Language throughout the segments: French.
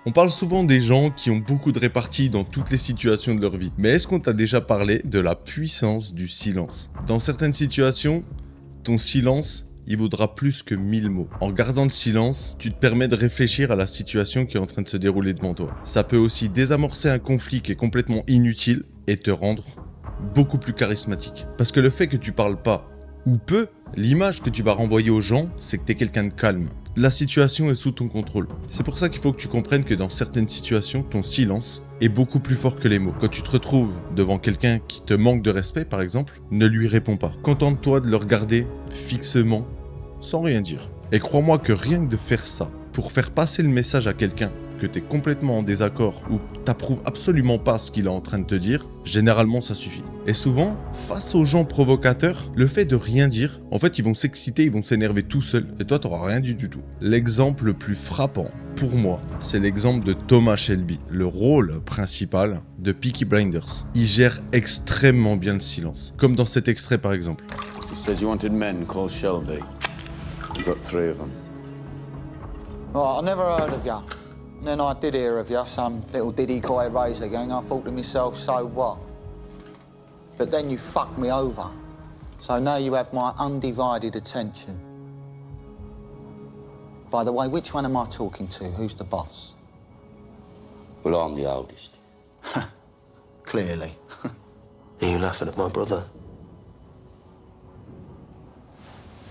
On parle souvent des gens qui ont beaucoup de répartie dans toutes les situations de leur vie. Mais est-ce qu'on t'a déjà parlé de la puissance du silence? Dans certaines situations, ton silence, il vaudra plus que 1000 mots. En gardant le silence, tu te permets de réfléchir à la situation qui est en train de se dérouler devant toi. Ça peut aussi désamorcer un conflit qui est complètement inutile et te rendre beaucoup plus charismatique. Parce que le fait que tu parles pas ou peu, l'image que tu vas renvoyer aux gens, c'est que tu es quelqu'un de calme. La situation est sous ton contrôle. C'est pour ça qu'il faut que tu comprennes que dans certaines situations, ton silence est beaucoup plus fort que les mots. Quand tu te retrouves devant quelqu'un qui te manque de respect, par exemple, ne lui réponds pas. Contente-toi de le regarder fixement, sans rien dire. Et crois-moi que rien que de faire ça, pour faire passer le message à quelqu'un que tu es complètement en désaccord ou que t'approuves absolument pas ce qu'il est en train de te dire, généralement ça suffit. Et souvent, face aux gens provocateurs, le fait de rien dire, en fait ils vont s'exciter, ils vont s'énerver tout seuls, et toi t'auras rien dit du tout. L'exemple le plus frappant, pour moi, c'est l'exemple de Thomas Shelby, le rôle principal de Peaky Blinders. Il gère extrêmement bien le silence, comme dans cet extrait par exemple. You said you wanted men called Shelby. You got 3 of them. Right, I never heard of you. And then I did hear of you, some little Diddy Coy razor gang. I thought to myself, so what? But then you fucked me over. So now you have my undivided attention. By the way, which one am I talking to? Who's the boss? Well, I'm the oldest. Clearly. Are you laughing at my brother?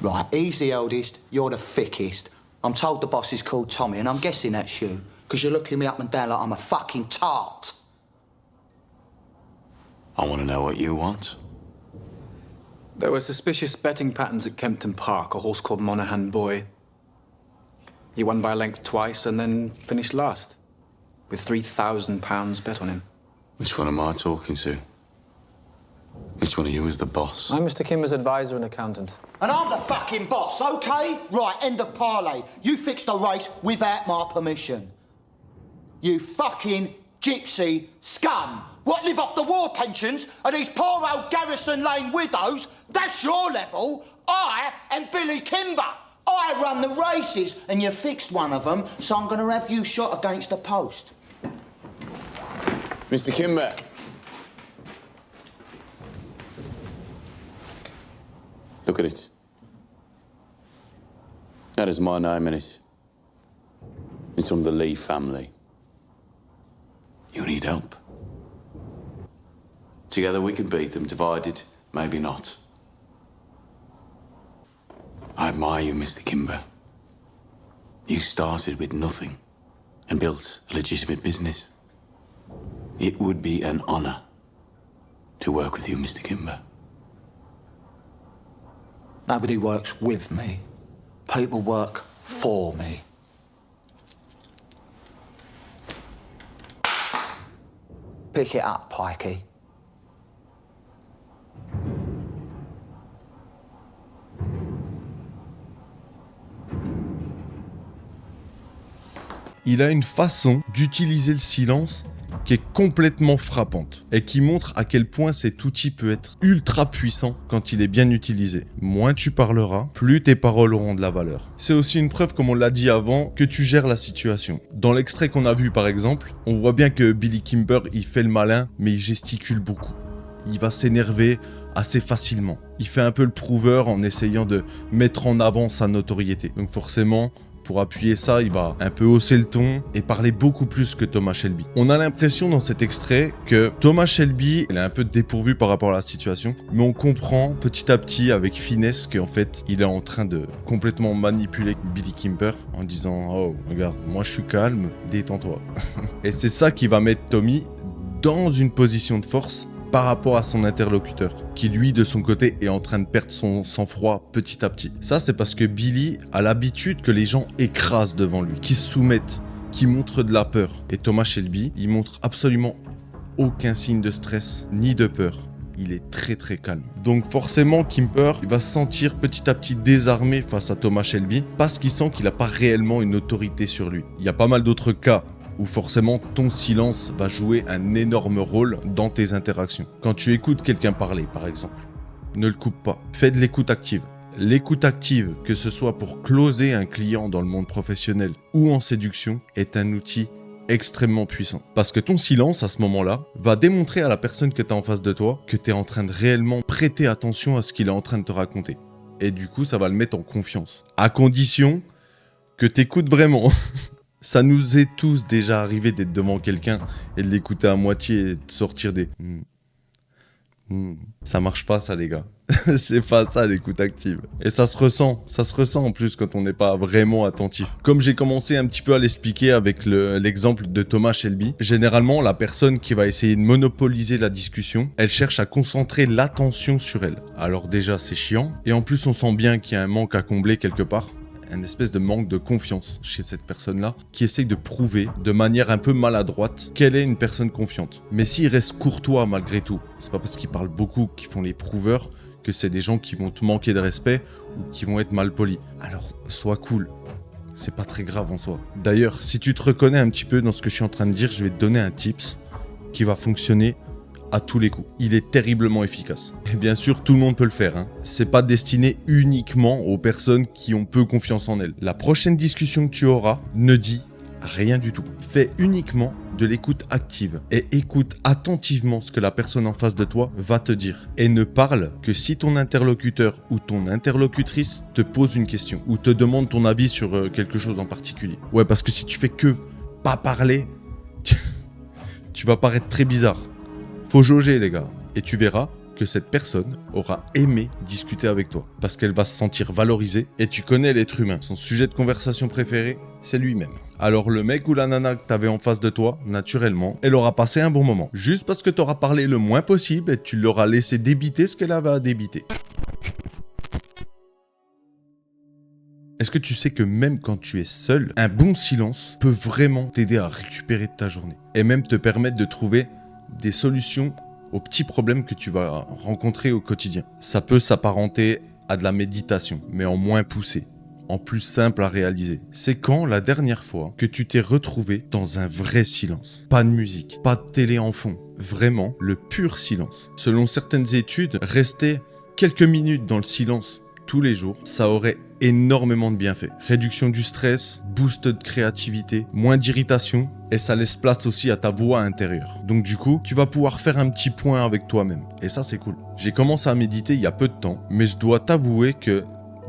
Right, he's the eldest, you're the thickest. I'm told the boss is called Tommy, and I'm guessing that's you, because you're looking me up and down like I'm a fucking tart. I want to know what you want. There were suspicious betting patterns at Kempton Park, a horse called Monaghan Boy. He won by a length twice and then finished last, with £3,000 bet on him. Which one am I talking to? Which one of you is the boss? I'm Mr. Kimber's advisor and accountant. And I'm the fucking boss, okay? Right, end of parley. You fixed the race without my permission. You fucking gypsy scum. What, live off the war pensions of these poor old Garrison Lane widows? That's your level. I am Billy Kimber. I run the races, and you fixed one of them, so I'm going to have you shot against a post. Mr. Kimber. Look at it. That is my name in it. It's from the Lee family. You need help. Together we can beat them. Divided, maybe not. I admire you, Mr. Kimber. You started with nothing and built a legitimate business. It would be an honor to work with you, Mr. Kimber. Nobody works with me. People work for me. Pick it up, Pikey. Il a une façon d'utiliser le silence qui est complètement frappante et qui montre à quel point cet outil peut être ultra puissant quand il est bien utilisé. Moins tu parleras, plus tes paroles auront de la valeur. C'est aussi une preuve, comme on l'a dit avant, que tu gères la situation. Dans l'extrait qu'on a vu par exemple, on voit bien que Billy Kimber, il fait le malin, mais il gesticule beaucoup. Il va s'énerver assez facilement. Il fait un peu le prouveur en essayant de mettre en avant sa notoriété. Donc forcément, pour appuyer ça, il va un peu hausser le ton et parler beaucoup plus que Thomas Shelby. On a l'impression dans cet extrait que Thomas Shelby, il est un peu dépourvu par rapport à la situation, mais on comprend petit à petit avec finesse qu'en fait, il est en train de complètement manipuler Billy Kimber en disant « Oh, regarde, moi je suis calme, détends-toi ». Et c'est ça qui va mettre Tommy dans une position de force par rapport à son interlocuteur, qui lui, de son côté, est en train de perdre son sang-froid petit à petit. Ça, c'est parce que Billy a l'habitude que les gens écrasent devant lui, qu'ils se soumettent, qu'ils montrent de la peur. Et Thomas Shelby, il montre absolument aucun signe de stress, ni de peur. Il est très très calme. Donc forcément, Kimber, il va se sentir petit à petit désarmé face à Thomas Shelby, parce qu'il sent qu'il n'a pas réellement une autorité sur lui. Il y a pas mal d'autres cas où forcément ton silence va jouer un énorme rôle dans tes interactions. Quand tu écoutes quelqu'un parler, par exemple, ne le coupe pas. Fais de l'écoute active. L'écoute active, que ce soit pour closer un client dans le monde professionnel ou en séduction, est un outil extrêmement puissant. Parce que ton silence, à ce moment-là, va démontrer à la personne que tu as en face de toi que tu es en train de réellement prêter attention à ce qu'il est en train de te raconter. Et du coup, ça va le mettre en confiance. À condition que tu écoutes vraiment. Ça nous est tous déjà arrivé d'être devant quelqu'un et de l'écouter à moitié et de sortir des... Ça marche pas ça les gars. C'est pas ça l'écoute active. Et ça se ressent en plus quand on n'est pas vraiment attentif. Comme j'ai commencé un petit peu à l'expliquer avec l'exemple de Thomas Shelby, généralement la personne qui va essayer de monopoliser la discussion, elle cherche à concentrer l'attention sur elle. Alors déjà c'est chiant, et en plus on sent bien qu'il y a un manque à combler quelque part. Un espèce de manque de confiance chez cette personne-là qui essaye de prouver de manière un peu maladroite qu'elle est une personne confiante. Mais s'il reste courtois malgré tout, c'est pas parce qu'ils parlent beaucoup qu'ils font les prouveurs que c'est des gens qui vont te manquer de respect ou qui vont être mal polis. Alors, sois cool. C'est pas très grave en soi. D'ailleurs, si tu te reconnais un petit peu dans ce que je suis en train de dire, je vais te donner un tips qui va fonctionner à tous les coups. Il est terriblement efficace. Et bien sûr, tout le monde peut le faire. C'est pas destiné uniquement aux personnes qui ont peu confiance en elles. La prochaine discussion que tu auras ne dit rien du tout. Fais uniquement de l'écoute active et écoute attentivement ce que la personne en face de toi va te dire. Et ne parle que si ton interlocuteur ou ton interlocutrice te pose une question ou te demande ton avis sur quelque chose en particulier. Ouais, parce que si tu fais que pas parler, tu vas paraître très bizarre. Faut jauger les gars, et tu verras que cette personne aura aimé discuter avec toi, parce qu'elle va se sentir valorisée, et tu connais l'être humain, son sujet de conversation préféré, c'est lui-même. Alors le mec ou la nana que t'avais en face de toi, naturellement, elle aura passé un bon moment, juste parce que t'auras parlé le moins possible, et tu l'auras laissé débiter ce qu'elle avait à débiter. Est-ce que tu sais que même quand tu es seul, un bon silence peut vraiment t'aider à récupérer de ta journée, et même te permettre de trouver des solutions aux petits problèmes que tu vas rencontrer au quotidien. Ça peut s'apparenter à de la méditation, mais en moins poussé, en plus simple à réaliser. C'est quand la dernière fois que tu t'es retrouvé dans un vrai silence. Pas de musique, pas de télé en fond, vraiment le pur silence. Selon certaines études, rester quelques minutes dans le silence tous les jours, ça aurait énormément de bienfaits. Réduction du stress, boost de créativité, moins d'irritation, et ça laisse place aussi à ta voix intérieure. Donc du coup, tu vas pouvoir faire un petit point avec toi-même. Et ça, c'est cool. J'ai commencé à méditer il y a peu de temps, mais je dois t'avouer que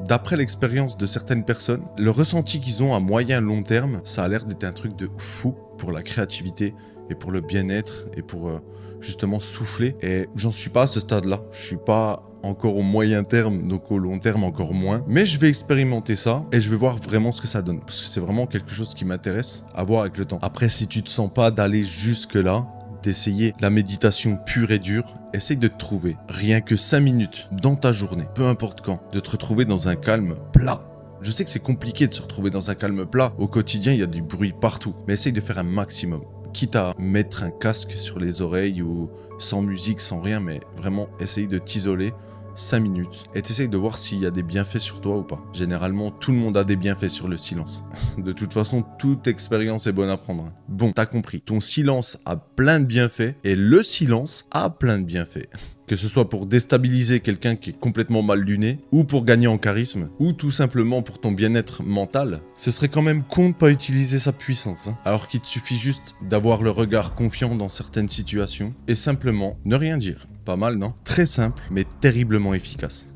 d'après l'expérience de certaines personnes, le ressenti qu'ils ont à moyen long terme, ça a l'air d'être un truc de fou pour la créativité et pour le bien-être et pour justement souffler. Et j'en suis pas à ce stade-là. Je suis pas encore au moyen terme, donc au long terme encore moins. Mais je vais expérimenter ça et je vais voir vraiment ce que ça donne. Parce que c'est vraiment quelque chose qui m'intéresse à voir avec le temps. Après, si tu te sens pas d'aller jusque-là, d'essayer la méditation pure et dure, essaye de te trouver rien que 5 minutes dans ta journée, peu importe quand, de te retrouver dans un calme plat. Je sais que c'est compliqué de se retrouver dans un calme plat. Au quotidien, il y a du bruit partout. Mais essaye de faire un maximum. Quitte à mettre un casque sur les oreilles ou sans musique, sans rien, mais vraiment essaye de t'isoler 5 minutes et t'essayes de voir s'il y a des bienfaits sur toi ou pas. Généralement, tout le monde a des bienfaits sur le silence. De toute façon, toute expérience est bonne à prendre. Bon, t'as compris. Ton silence a plein de bienfaits et le silence a plein de bienfaits. Que ce soit pour déstabiliser quelqu'un qui est complètement mal luné, ou pour gagner en charisme, ou tout simplement pour ton bien-être mental, ce serait quand même con de pas utiliser sa puissance. Alors qu'il te suffit juste d'avoir le regard confiant dans certaines situations, et simplement ne rien dire. Pas mal, non? Très simple, mais terriblement efficace.